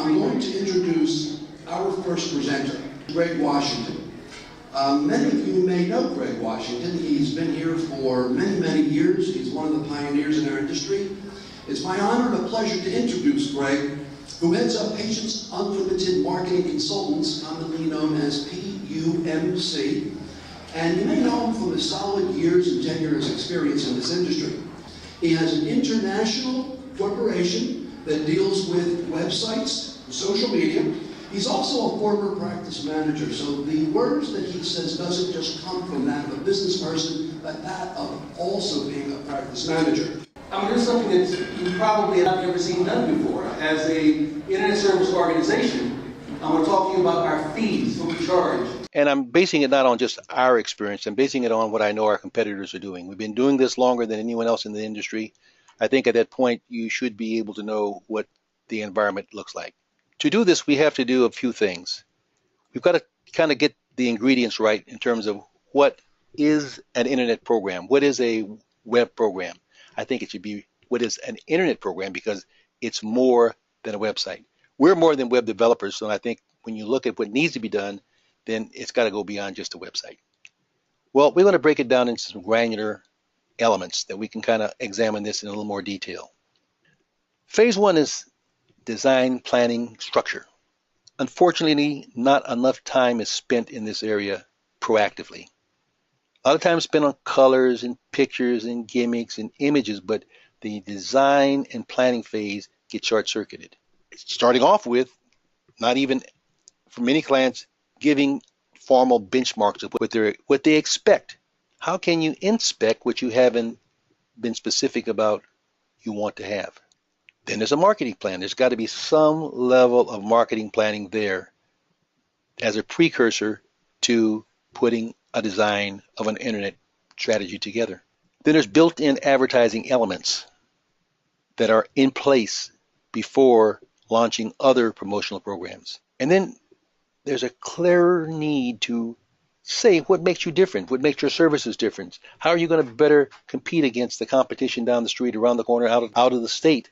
I'm going to introduce our first presenter, Greg Washington. Many of you may know Greg Washington. He's been here for many, many years. He's one of the pioneers in our industry. It's my honor and a pleasure to introduce Greg, who heads up Patients Unlimited Marketing Consultants, commonly known as PUMC. And you may know him from his solid years and tenure as experience in this industry. He has an international corporation that deals with websites, social media. He's also a former practice manager, so the words that he says doesn't just come from that of a business person, but that of also being a practice manager. I'm going to do something that you probably have never seen done before. As an internet service organization, I'm going to talk to you about our fees, what we charge. And I'm basing it not on just our experience, I'm basing it on what I know our competitors are doing. We've been doing this longer than anyone else in the industry. I think at that point you should be able to know what the environment looks like. To do this, we have to do a few things. We've got to kind of get the ingredients right in terms of what is an internet program, what is a web program. I think it should be what is an internet program because it's more than a website. We're more than web developers, so I think when you look at what needs to be done, then it's got to go beyond just a website. Well, we're going to break it down into some granular elements that we can kind of examine this in a little more detail. Phase one is design, planning, structure. Unfortunately, not enough time is spent in this area proactively. A lot of time spent on colors and pictures and gimmicks and images, but the design and planning phase gets short-circuited. Starting off with, not even for many clients, giving formal benchmarks of what they expect. How can you inspect what you haven't been specific about you want to have? Then there's a marketing plan. There's got to be some level of marketing planning there as a precursor to putting a design of an internet strategy together. Then there's built-in advertising elements that are in place before launching other promotional programs. And then there's a clearer need to say what makes you different, what makes your services different. How are you going to better compete against the competition down the street, around the corner, out of the state,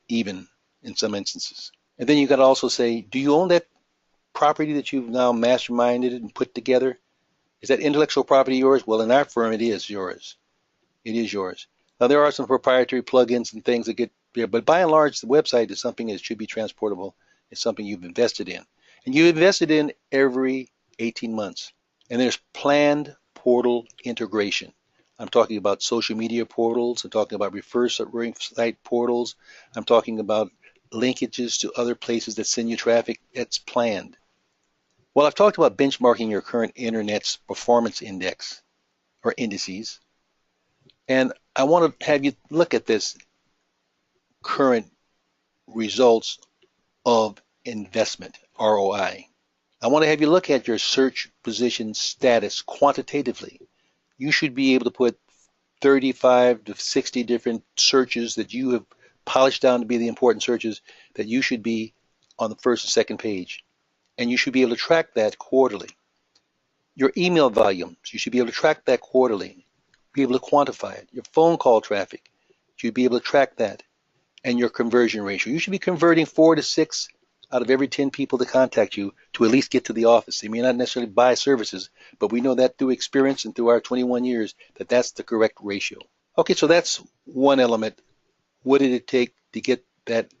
even in some instances. And then you got to also say, do you own that property that you've now masterminded and put together? Is that intellectual property yours? Well, in our firm, it is yours. It is yours. Now, there are some proprietary plugins and things that get there, but by and large, the website is something that should be transportable. It's something you've invested in. And you invested in every 18 months. And there's planned portal integration. I'm talking about social media portals. I'm talking about reverse site portals. I'm talking about linkages to other places that send you traffic. That's planned. Well, I've talked about benchmarking your current internet's performance index or indices. And I want to have you look at this current results of investment, ROI. I want to have you look at your search position status quantitatively. You should be able to put 35 to 60 different searches that you have polished down to be the important searches that you should be on the first and second page. And you should be able to track that quarterly. Your email volumes, you should be able to track that quarterly, be able to quantify it. Your phone call traffic, you should be able to track that. And your conversion ratio. You should be converting 4 to 6 out of every 10 people that contact you to at least get to the office. They may not necessarily buy services, but we know that through experience and through our 21 years that that's the correct ratio. Okay, so that's one element. What did it take to get that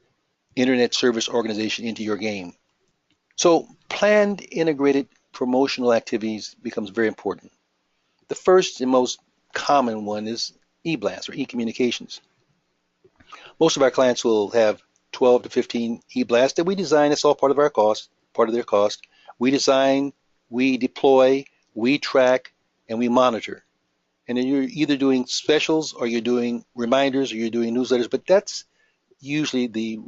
internet service organization into your game? So planned integrated promotional activities becomes very important. The first and most common one is e-blast or e-communications. Most of our clients will have 12 to 15 e-blasts that we design. It's all part of our cost, part of their cost. We design, we deploy, we track, and we monitor. And then you're either doing specials or you're doing reminders or you're doing newsletters, but that's usually the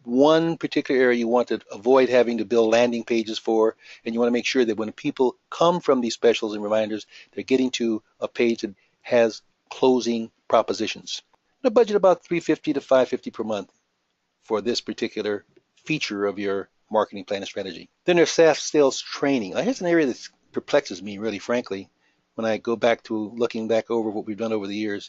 one particular area you want to avoid having to build landing pages for, and you want to make sure that when people come from these specials and reminders, they're getting to a page that has closing propositions. A budget about $350 to $550 per month for this particular feature of your marketing plan and strategy. Then there's SaaS sales training. Now, here's an area that perplexes me, really, frankly, when I go back to looking back over what we've done over the years.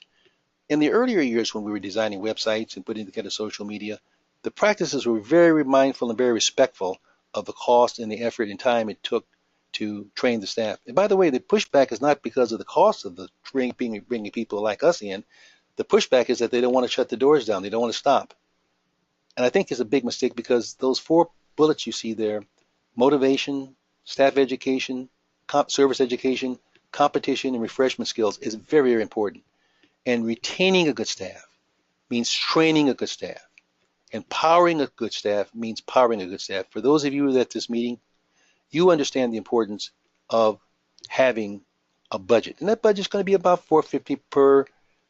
In the earlier years when we were designing websites and putting together social media, The practices were very mindful and very respectful of the cost and the effort and time it took to train the staff. And by the way, the pushback is not because of the cost of the bringing people like us in. The pushback is that they don't want to shut the doors down. They don't want to stop. And I think it's a big mistake because those 4 bullets you see there, motivation, staff education, service education, competition, and refreshment skills is very, very important. And retaining a good staff means training a good staff. Empowering a good staff means powering a good staff. For those of you at this meeting, you understand the importance of having a budget. And that budget is going to be about $450 to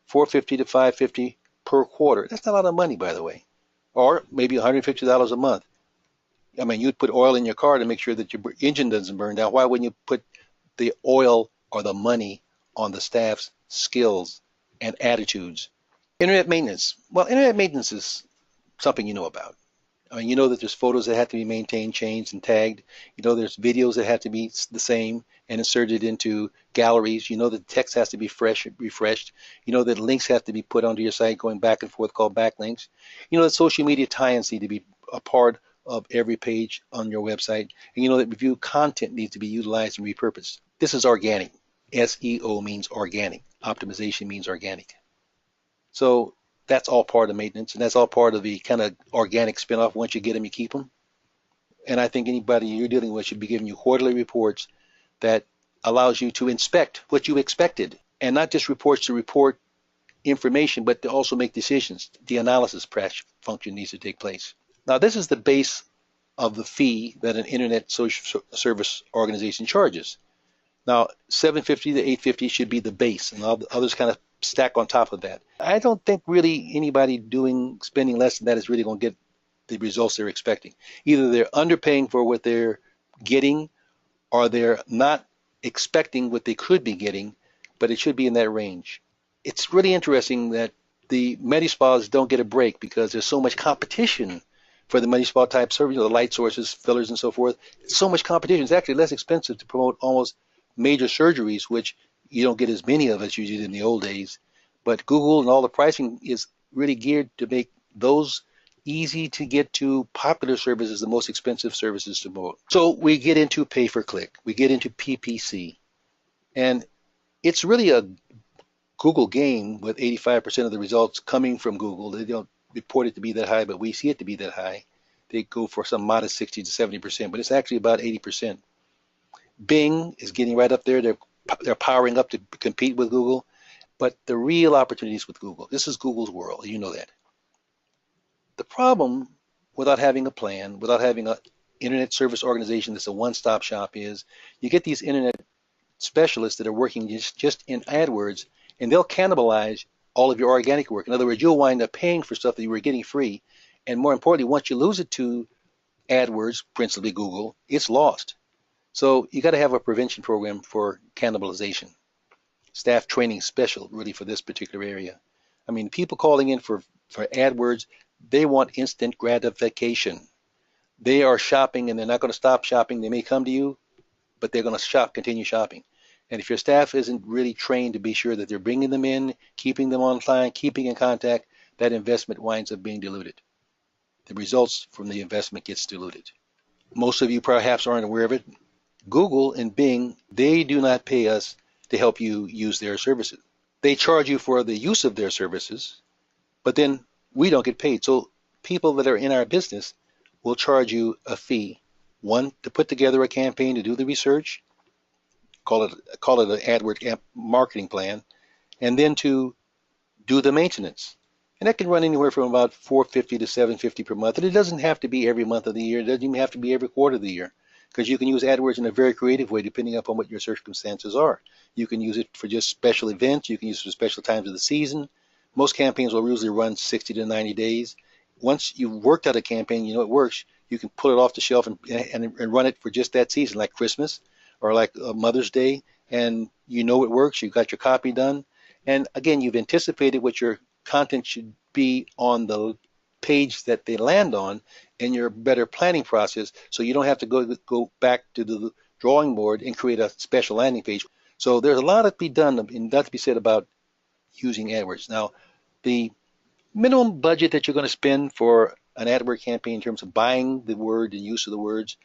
$550 per quarter. That's not a lot of money, by the way. Or maybe $150 a month. I mean, you'd put oil in your car to make sure that your engine doesn't burn down. Why wouldn't you put the oil or the money on the staff's skills and attitudes? Internet maintenance. Well, internet maintenance is something you know about. I mean, you know that there's photos that have to be maintained, changed, and tagged. You know there's videos that have to be the same and inserted into galleries. You know that text has to be refreshed. You know that links have to be put onto your site going back and forth called backlinks. You know that social media tie-ins need to be a part of every page on your website. And you know that review content needs to be utilized and repurposed. This is organic. SEO means organic. Optimization means organic. So that's all part of maintenance, and that's all part of the kind of organic spinoff. Once you get them, you keep them. And I think anybody you're dealing with should be giving you quarterly reports that allows you to inspect what you expected, and not just reports to report information, but to also make decisions. The analysis function needs to take place. Now, this is the base of the fee that an internet social service organization charges. Now, $750 to $850 should be the base, and all the others kind of stack on top of that. I don't think really anybody spending less than that is really going to get the results they're expecting. Either they're underpaying for what they're getting, or they're not expecting what they could be getting, but it should be in that range. It's really interesting that the Medi-Spas don't get a break because there's so much competition for the Medi-Spa type service, the light sources, fillers, and so forth. It's so much competition. It's actually less expensive to promote almost major surgeries, which you don't get as many of as you did in the old days. But Google and all the pricing is really geared to make those easy to get to popular services the most expensive services to promote. So we get into pay per click. We get into PPC. And it's really a Google game with 85% of the results coming from Google. They don't report it to be that high, but we see it to be that high. They go for some modest 60 to 70%, but it's actually about 80%. Bing is getting right up there. They're powering up to compete with Google, but the real opportunities with Google. This is Google's world. You know that. The problem without having a plan, without having an internet service organization that's a one-stop shop is you get these internet specialists that are working just in AdWords, and they'll cannibalize all of your organic work. In other words, you'll wind up paying for stuff that you were getting free, and more importantly, once you lose it to AdWords, principally Google, it's lost. So you got to have a prevention program for cannibalization. Staff training special, really, for this particular area. I mean, people calling in for AdWords, they want instant gratification. They are shopping, and they're not going to stop shopping. They may come to you, but they're going to continue shopping. And if your staff isn't really trained to be sure that they're bringing them in, keeping them online, keeping in contact, that investment winds up being diluted. The results from the investment gets diluted. Most of you perhaps aren't aware of it. Google and Bing, they do not pay us to help you use their services. They charge you for the use of their services, but then we don't get paid. So people that are in our business will charge you a fee. One, to put together a campaign to do the research, call it an AdWords marketing plan, and then to do the maintenance. And that can run anywhere from about $450 to $750 per month. And it doesn't have to be every month of the year. It doesn't even have to be every quarter of the year, because you can use AdWords in a very creative way depending upon what your circumstances are. You can use it for just special events. You can use it for special times of the season. Most campaigns will usually run 60 to 90 days. Once you've worked out a campaign, you know it works, you can pull it off the shelf and run it for just that season, like Christmas or like Mother's Day, and you know it works. You've got your copy done. And again, you've anticipated what your content should be on the page that they land on in your better planning process, so you don't have to go back to the drawing board and create a special landing page. So there's a lot to be done and that to be said about using AdWords. Now, the minimum budget that you're going to spend for an AdWord campaign in terms of buying the word and use of the words,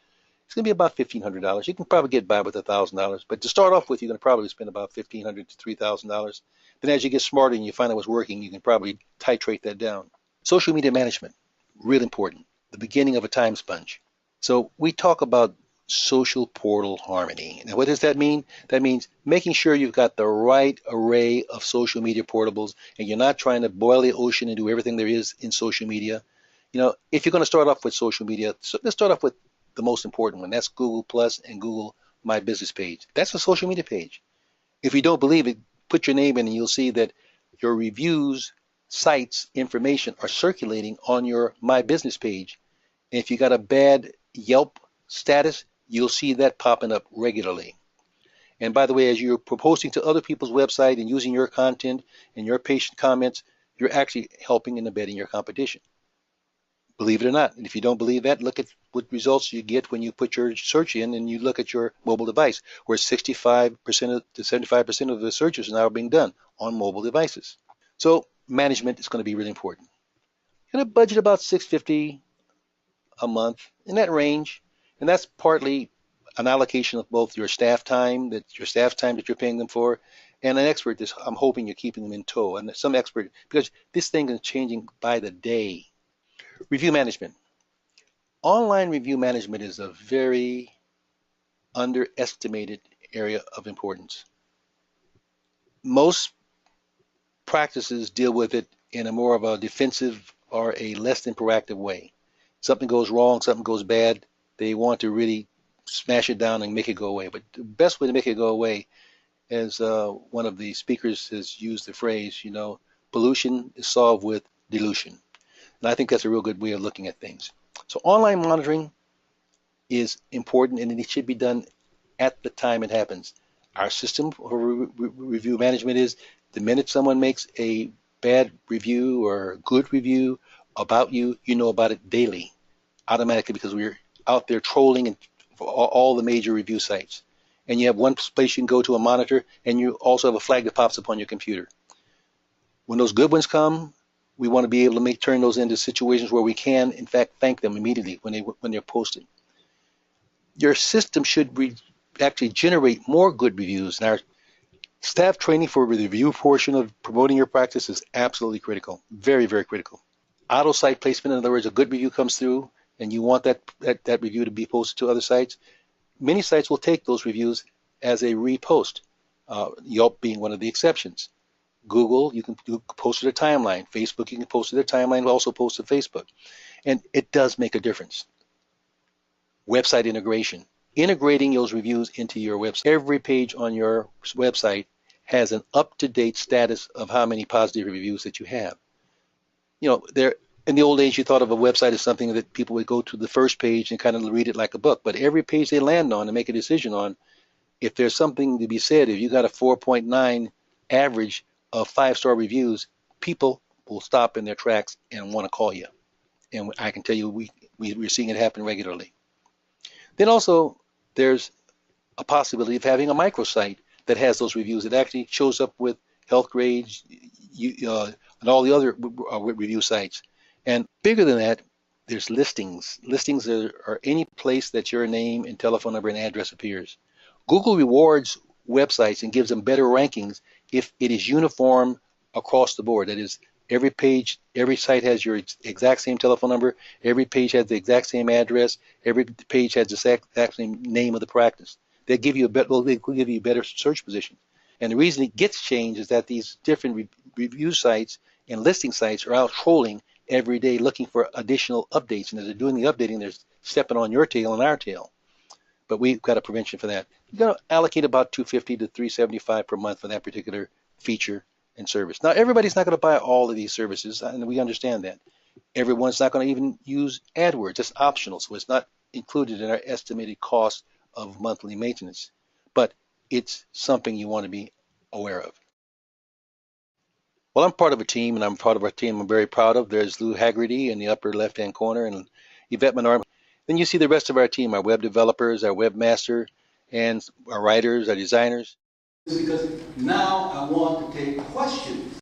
it's going to be about $1,500. You can probably get by with $1,000, but to start off with, you're going to probably spend about $1,500 to $3,000. Then as you get smarter and you find out what's working, you can probably titrate that down. Social media management, real important. The beginning of a time sponge. So we talk about social portal harmony. Now, what does that mean? That means making sure you've got the right array of social media portables and you're not trying to boil the ocean and do everything there is in social media. If you're going to start off with social media, so let's start off with the most important one. That's Google Plus and Google My Business page. That's a social media page. If you don't believe it, put your name in and you'll see that your reviews, sites, information are circulating on your My Business page. And if you got a bad Yelp status, you'll see that popping up regularly. And by the way, as you're posting to other people's website and using your content and your patient comments, you're actually helping and abetting your competition. Believe it or not. And if you don't believe that, look at what results you get when you put your search in and you look at your mobile device, where 65% to 75% of the searches are now being done on mobile devices. So management is going to be really important. You're going to budget about $650 a month, in that range. And that's partly an allocation of both your staff time that you're paying them for, and an expert that I'm hoping you're keeping them in tow. And some expert, because this thing is changing by the day. Review management. Online review management is a very underestimated area of importance. Most practices deal with it in a more of a defensive or a less than proactive way. Something goes wrong, something goes bad, they want to really smash it down and make it go away. But the best way to make it go away, as one of the speakers has used the phrase, pollution is solved with dilution. And I think that's a real good way of looking at things. So online monitoring is important, and it should be done at the time it happens. Our system for review management is the minute someone makes a bad review or a good review about you, you know about it daily, automatically, because we're out there trolling and all the major review sites. And you have one place you can go to, a monitor, and you also have a flag that pops up on your computer. When those good ones come, we want to be able to turn those into situations where we can, in fact, thank them immediately when they're posted. Your system should actually generate more good reviews. And our staff training for the review portion of promoting your practice is absolutely critical, very, very critical. Auto site placement, in other words, a good review comes through and you want that review to be posted to other sites. Many sites will take those reviews as a repost, Yelp being one of the exceptions. Google, you can post to their timeline. Facebook, you can post to their timeline, also post to Facebook. And it does make a difference. Website integration. Integrating those reviews into your website. Every page on your website has an up-to-date status of how many positive reviews that you have. In the old days, you thought of a website as something that people would go to the first page and kind of read it like a book. But every page they land on and make a decision on, if there's something to be said, if you got a 4.9 average of 5-star reviews, people will stop in their tracks and want to call you. And I can tell you, we're seeing it happen regularly. Then also, there's a possibility of having a microsite that has those reviews. It actually shows up with health grades and all the other review sites. And bigger than that, there's listings. Listings are any place that your name and telephone number and address appears. Google rewards websites and gives them better rankings if it is uniform across the board. That is, every page, every site has your exact same telephone number, every page has the exact same address, every page has the exact same name of the practice. They give you they will give you a better search position. And the reason it gets changed is that these different review sites and listing sites are out trolling every day looking for additional updates. And as they're doing the updating, they're stepping on your tail and our tail. But we've got a prevention for that. You're going to allocate about $250 to $375 per month for that particular feature and service. Now, everybody's not going to buy all of these services, and we understand that. Everyone's not going to even use AdWords. It's optional, so it's not included in our estimated cost of monthly maintenance. But it's something you want to be aware of. Well, I'm part of a team, and I'm part of our team I'm very proud of. There's Lou Haggerty in the upper left-hand corner, and Yvette Menard. Then you see the rest of our team, our web developers, our webmaster, and our writers, our designers. Because now I want to take questions.